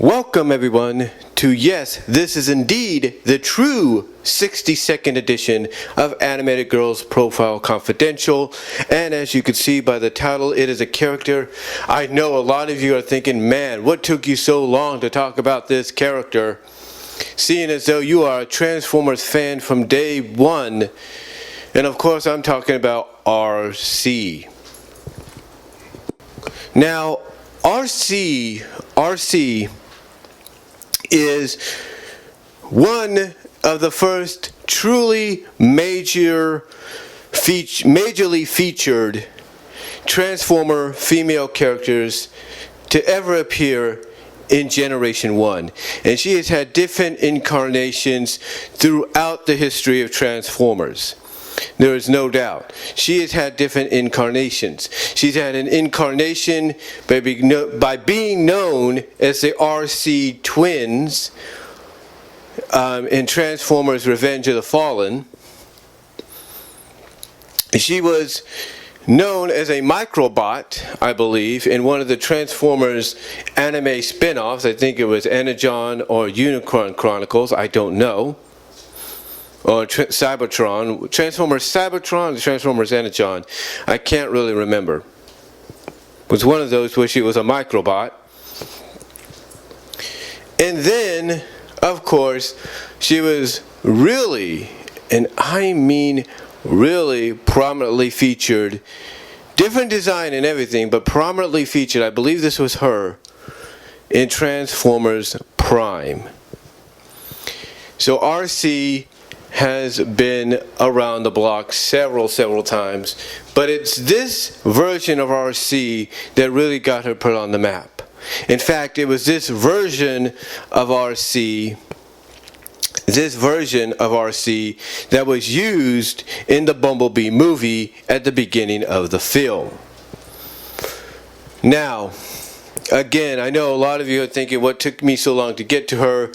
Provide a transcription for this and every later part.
Welcome everyone to yes, this is indeed the true 60-second edition of Animated Girls Profile Confidential, and as you can see by the title, it is a character. I know a lot of you are thinking, man, what took you so long to talk about this character? Seeing as though you are a Transformers fan from day one, and of course I'm talking about Arcee. Now, Arcee is one of the first truly majorly featured Transformer female characters to ever appear in Generation 1. And she has had different incarnations throughout the history of Transformers. There is no doubt. She has had different incarnations. She's had an incarnation by being known as the Arcee twins in Transformers Revenge of the Fallen. She was known as a microbot, I believe, in one of the Transformers anime spin-offs. I think it was Energon or Unicorn Chronicles, I don't know. Or Cybertron, Transformers Cybertron, Transformers Energon. I can't really remember. It was one of those where she was a microbot. And then, of course, she was really, and I mean really prominently featured, different design and everything, but prominently featured, I believe this was her, in Transformers Prime. So Arcee has been around the block several times, but it's this version of Arcee that really got her put on the map. In fact, it was this version of Arcee that was used in the Bumblebee movie at the beginning of the film. Now, again, I know a lot of you are thinking, what took me so long to get to her?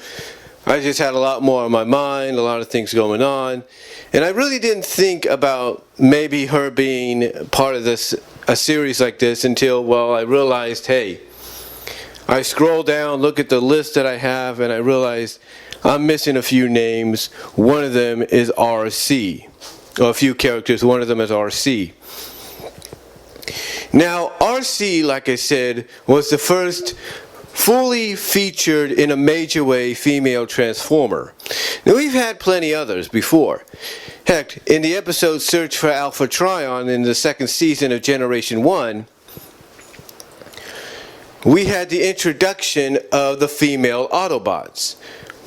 I just had a lot more on my mind, a lot of things going on, and I really didn't think about maybe her being part of a series like this until, well, I realized, hey, I scroll down, look at the list that I have, and I realized I'm missing a few names. One of them is Arcee, or a few characters, one of them is Arcee. Now, Arcee, like I said, was the first fully featured in a major way female Transformer. Now, we've had plenty others before. Heck, in the episode Search for Alpha Trion in the second season of Generation 1, we had the introduction of the female Autobots,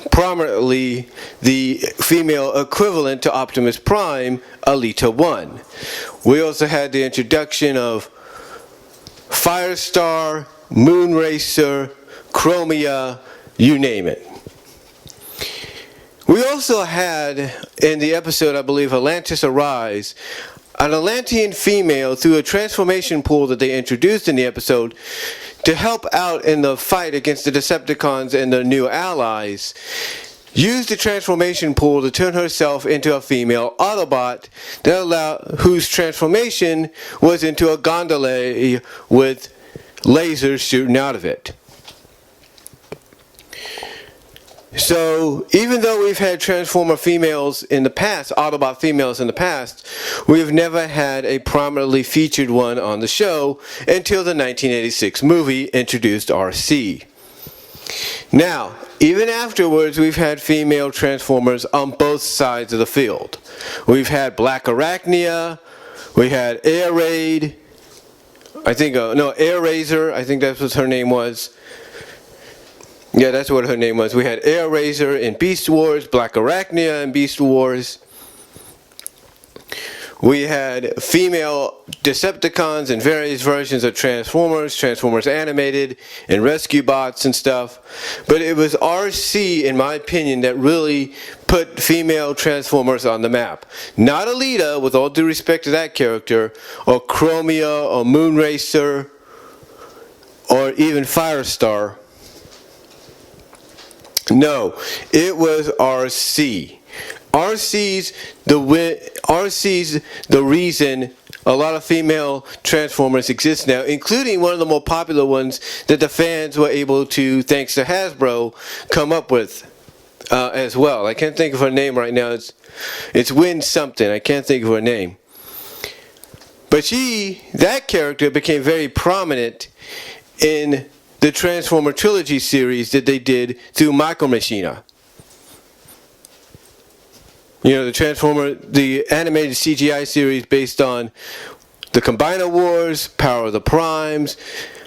prominently the female equivalent to Optimus Prime, Alita 1. We also had the introduction of Firestar, Moonracer, Chromia, you name it. We also had, in the episode, I believe, Atlantis Arise, an Atlantean female through a transformation pool that they introduced in the episode to help out in the fight against the Decepticons and their new allies, used the transformation pool to turn herself into a female Autobot whose transformation was into a gondola with lasers shooting out of it. So, even though we've had Transformer females in the past, Autobot females in the past, we've never had a prominently featured one on the show until the 1986 movie introduced Arcee. Now, even afterwards, we've had female Transformers on both sides of the field. We've had Black Arachnia, we had Air Raid, Air Razor, I think that's what her name was. Yeah, that's what her name was. We had Air Razor in Beast Wars, Black Arachnia in Beast Wars. We had female Decepticons in various versions of Transformers, Transformers Animated, and Rescue Bots and stuff. But it was Arcee, in my opinion, that really put female Transformers on the map. Not Alita, with all due respect to that character, or Chromia, or Moonracer, or even Firestar. No, it was Arcee. Arcee's the reason a lot of female Transformers exist now, including one of the more popular ones that the fans were able to, thanks to Hasbro, come up with as well. I can't think of her name right now. It's Win something. I can't think of her name. But that character became very prominent in the Transformer Trilogy series that they did through Micro Machina. You know, the animated CGI series based on the Combiner Wars, Power of the Primes,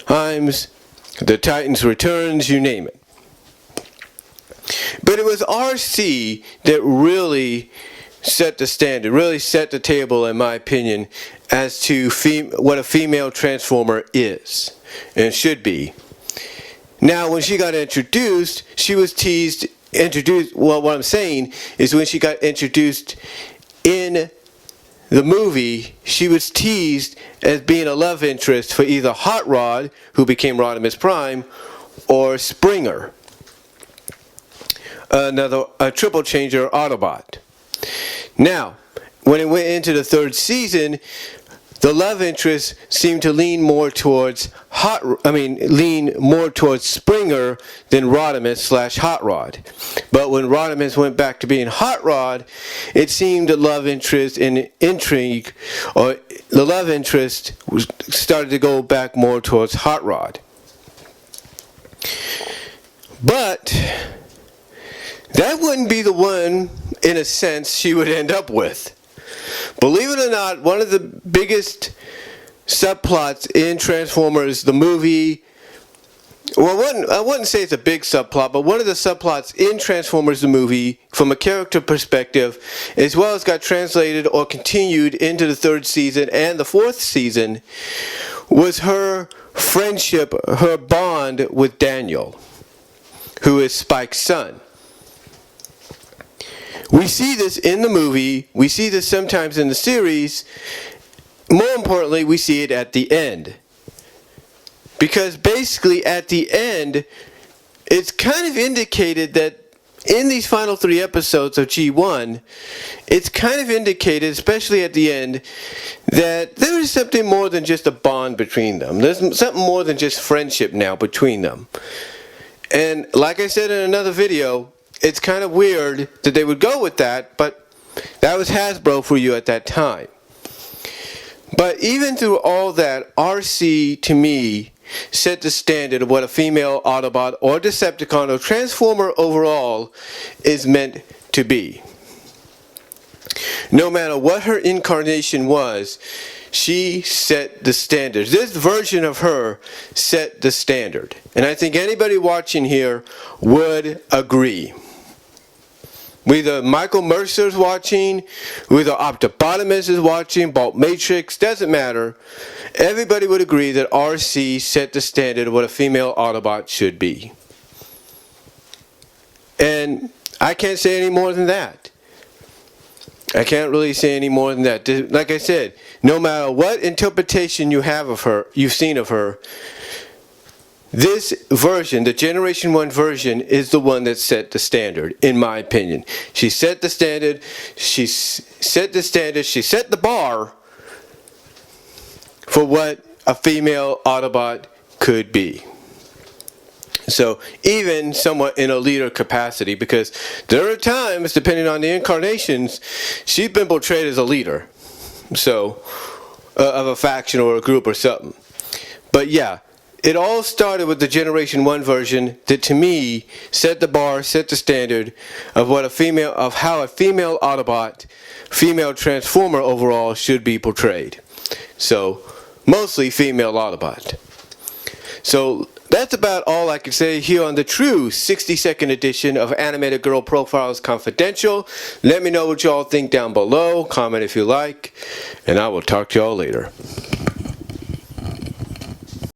the Titans Returns, you name it. But it was Arcee that really set the standard, really set the table, in my opinion, as to what a female Transformer is and should be. Now, when she got introduced, she was introduced, well, what I'm saying is when she got introduced in the movie, she was teased as being a love interest for either Hot Rod, who became Rodimus Prime, or Springer, a triple changer Autobot. Now, when it went into the third season, the love interest seemed to lean more towards Springer than Rodimus/Hot Rod. But when Rodimus went back to being Hot Rod, it seemed the love interest and intrigue, or the love interest started to go back more towards Hot Rod. But that wouldn't be the one, in a sense, she would end up with. Believe it or not, one of the biggest subplots in Transformers, the movie, well, I wouldn't say it's a big subplot, but one of the subplots in Transformers, the movie, from a character perspective, as well as got translated or continued into the third season and the fourth season, was her friendship, her bond with Daniel, who is Spike's son. We see this in the movie, we see this sometimes in the series, more importantly, we see it at the end. Because basically at the end, it's kind of indicated that in these final 3 episodes of G1, it's kind of indicated, especially at the end, that there is something more than just a bond between them. There's something more than just friendship now between them. And like I said in another video, it's kind of weird that they would go with that, but that was Hasbro for you at that time. But even through all that, Arcee, to me, set the standard of what a female Autobot or Decepticon or Transformer overall is meant to be. No matter what her incarnation was, she set the standard. This version of her set the standard. And I think anybody watching here would agree. Whether Michael Mercer's watching, whether Optibotimus is watching, Bolt Matrix, doesn't matter. Everybody would agree that Arcee set the standard of what a female Autobot should be. And I can't say any more than that. I can't really say any more than that. Like I said, no matter what interpretation you have of her, you've seen of her, this version, the Generation 1 version, is the one that set the standard, in my opinion. She set the standard, she set the bar for what a female Autobot could be. So, even somewhat in a leader capacity, because there are times, depending on the incarnations, she's been portrayed as a leader. So, of a faction or a group or something. But yeah. It all started with the Generation 1 version that, to me, set the bar, set the standard of how a female Autobot, female Transformer overall should be portrayed. So, mostly female Autobot. So, that's about all I can say here on the true 60-second edition of Animated Girl Profiles Confidential. Let me know what y'all think down below. Comment if you like. And I will talk to y'all later.